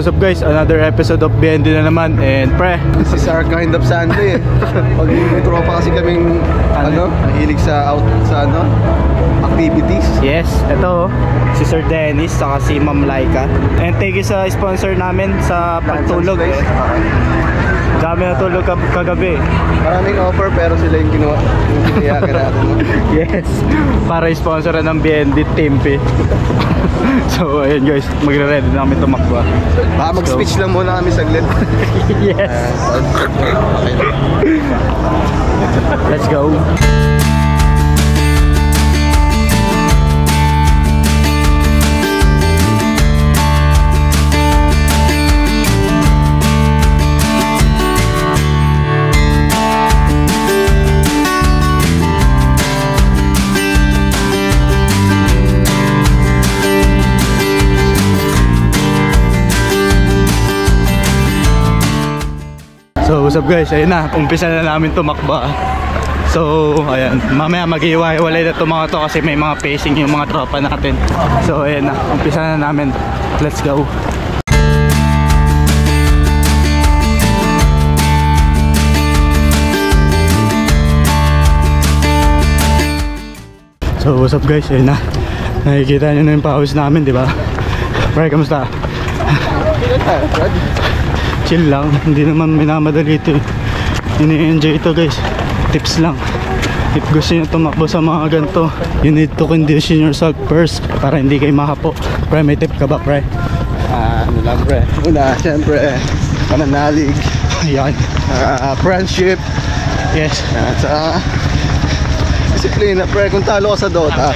what's up guys? Another episode of BND na naman. And pre, this is our kind of Sunday. Pag may tropa kasi kaming nahilig sa activities. Yes, ito si Sir Dennis saka si Ma'am Laika. And thank you sa sponsor namin sa pagtulog. Dami na tulog kagabi. Maraming offer pero sila yung kiniyakan natin. Yes, para i-sponsoran ng BND Timpi. So ayun guys, magre-ready na kami tumakbo. Baka mag-speech lang muna kami saglit. Yes. Let's go. So what's up guys, ayun na, umpisa na namin tumakba. So ayan, mamaya mag-iwa-iwalay na itong mga to kasi may mga pacing yung mga tropa natin. So ayun na, umpisa na namin. Let's go. So what's up guys, ayun na, nakikita nyo na yung pawis namin, di ba? Pre, kamusta? Chill lang, hindi naman minamadali ito eh. Ini-enjoy ito guys, tips lang. If gusto nyo tumakbo sa mga ganito, you need to condition yourself first para hindi kayo mahapo. Pre, may tip ka ba pre? Ano lang pre, una syempre pananalig. Ayan, friendship. yes. Sa disiplina pre, kung talo ka sa Dota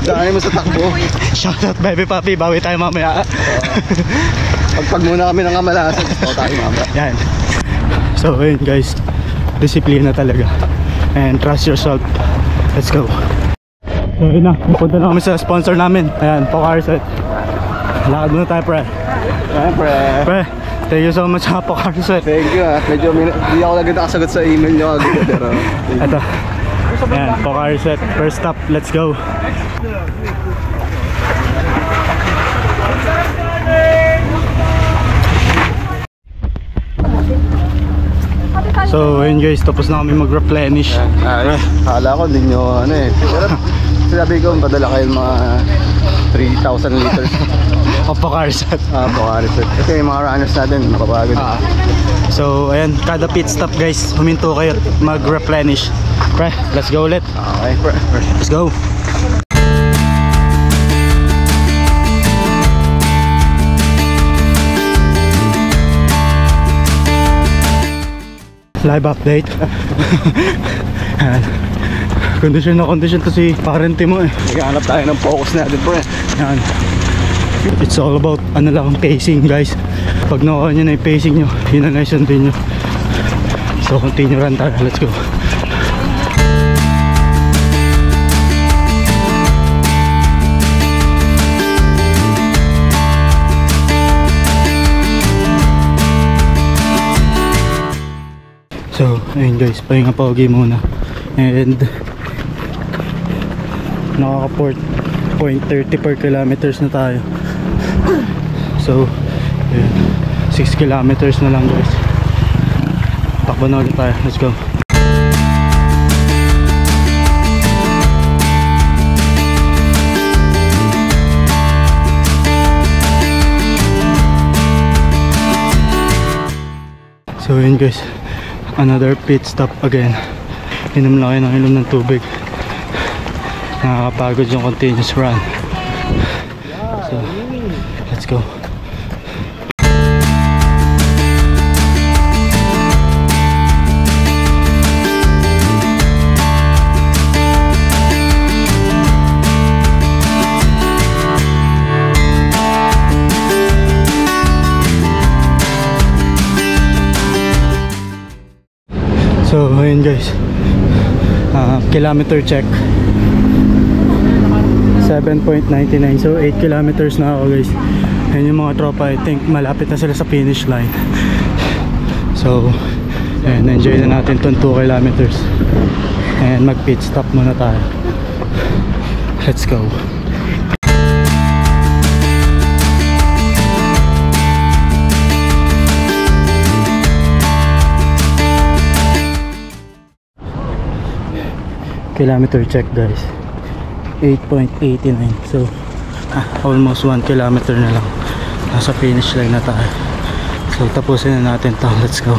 dahil mo sa takbo. Shoutout baby papi, bawi tayo mamaya. Pag muna kami ng kamalasan, ito tayo mamaya. Yan. So ayun guys, disiplina talaga. And trust yourself. Let's go. So ayun na, pupunta na kami sa sponsor namin. Ayan, Pocarset. Lakad muna tayo pre. Ayan pre. Pre, thank you so much ha, Pocarset. Thank you ha. Medyo hindi ako lagi nakasagot sa email nyo agad. Pero ito. Ayan, Pocarset. First stop, let's go. So ayun guys, tapos na kami mag-replenish. Akala ko hindi nyo pero sabi ko padala kayo mga 3,000 liters of Pocarset. Pocarset. Kasi yung mga runners natin napapagod. So ayan, kada pit stop guys, huminto kayo mag-replenish. Pre, let's go ulit. Okay pre, let's go. Live update. Condition na condition to si parente mo eh. Naghahanap tayo ng focus natin pre. Yan. It's all about ano lang, pacing guys. Pag nakuha nyo na yung pacing nyo, yun na sundin nyo. So continue run tayo, let's go. So, ayun guys, pahinga paugi muna. And nakaka 4.30 per kilometers na tayo. So, ayun, 6 kilometers na lang guys. Takbo na ulit tayo, let's go. So, ayun guys, another pit stop again. Inom lang kayo ng inom ng tubig. Nakakapagod yung continuous run. So let's go. So ayun guys, kilometer check 7.99, so 8 kilometers na ako guys. Ayun yung mga tropa, I think malapit na sila sa finish line. So ayun, enjoy na natin itong 2 kilometers and mag pit stop muna tayo. Let's go. kilometer check guys, 8.89. So almost 1 kilometer na lang, nasa finish line na tayo. So tapusin na natin to, let's go.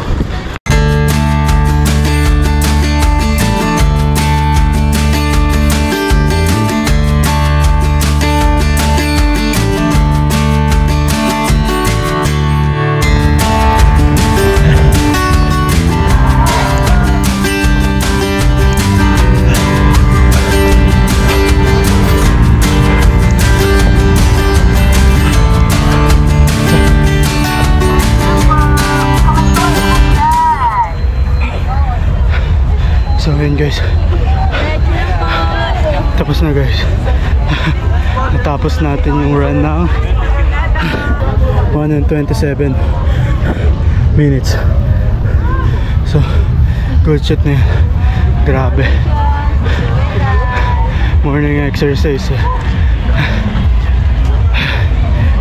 So yun guys, tapos na guys. Natapos natin yung run ng 127 minutes. So good shit na yun, grabe. Morning exercise eh.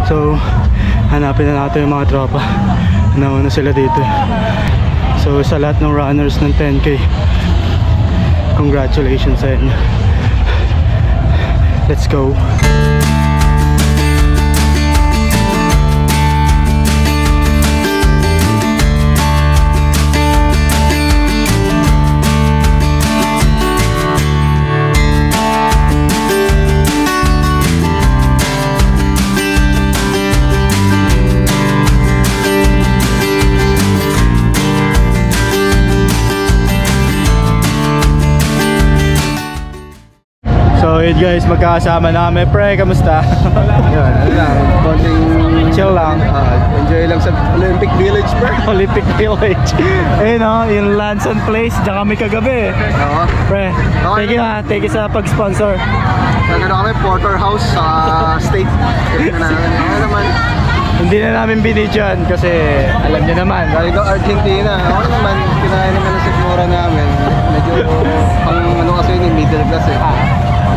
So hanapin na natin yung mga tropa, nauna sila dito. So sa lahat ng runners ng 10K, congratulations sa inyo. Let's go. So yun guys, magkakasama na kami. Pre, kamusta? Yan, ano lang, konting Chill lang. enjoy lang sa Olympic Village, bro. Olympic Village. Ayun o, yung Lanson Place, dyan kami kagabi. Oo. Pre, thank you ha, thank you sa pag-sponsor. Nagano kami, Porterhouse sa State. Ano naman, Hindi na namin binidyan kasi alam niyo naman. galing daw Argentina. Ako naman, kinain naman ng sigmura namin. Medyo, pang ano kasi yun, middle class eh.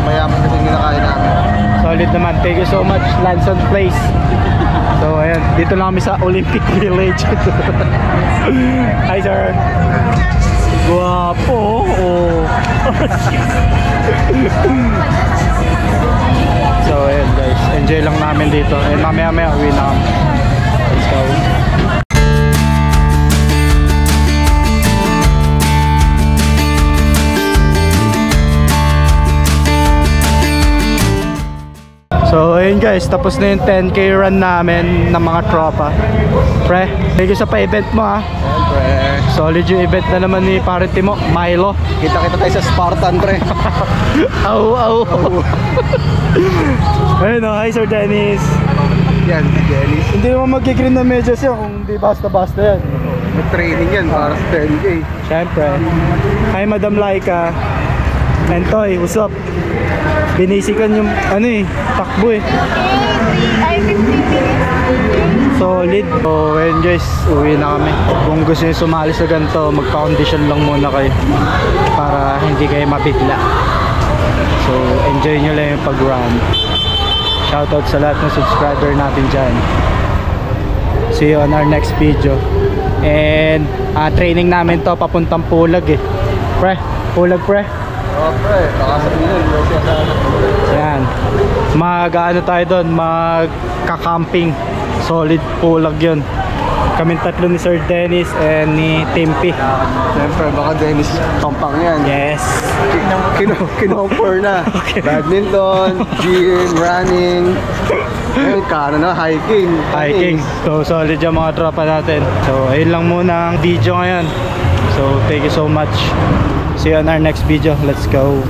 Mayaman kasi yung kinakain namin. Solid naman, thank you so much Lanson Place. So ayan, dito lang kami sa Olympic Village. Hi sir. Guwapo. Oh. So ayan guys, enjoy lang namin dito. And mamaya uwi na kami. Let's go. So ayun guys, tapos na yung 10K run namin ng mga tropa. Pre, thank you sa pa-event mo ha. Siyempre. Solid yung event na naman ni parente mo, Milo. Kita-kita tayo sa Spartan, pre. Au. Ayun o, hi Sir Dennis. Yan, si Dennis. Hindi mo mag-green na medyas yan kung hindi basta-basta yan. May training yan para sa 10K. Siyempre. Hi Madam Laika. And Toy, what's up? Binisikan yung ano eh, takbo eh. Ay, 50 minutes. Solid. So ayun guys, uwi na kami. Kung gusto nyo sumali sa ganito, magpa-condition lang muna kayo para hindi kayo mabigla. So enjoy nyo lang yung pag-run. Shoutout sa lahat ng subscriber natin dyan. See you on our next video. And training namin to papuntang Pulag eh. Pre, Pulag pre. Oo, pre. Nakasabihin. Yan. Mag-ano tayo doon, magka-camping. Solid Pulag yun. Kaming tatlo ni Sir Dennis and ni Timpy. Siyempre, baka Dennis Pampang yan. Yes. Kinoffer na. Okay. Badminton, gym, running. Hiking. So solid yung mga tropa natin. So ayun lang muna ang video ngayon. So thank you so much. See you on our next video. Let's go.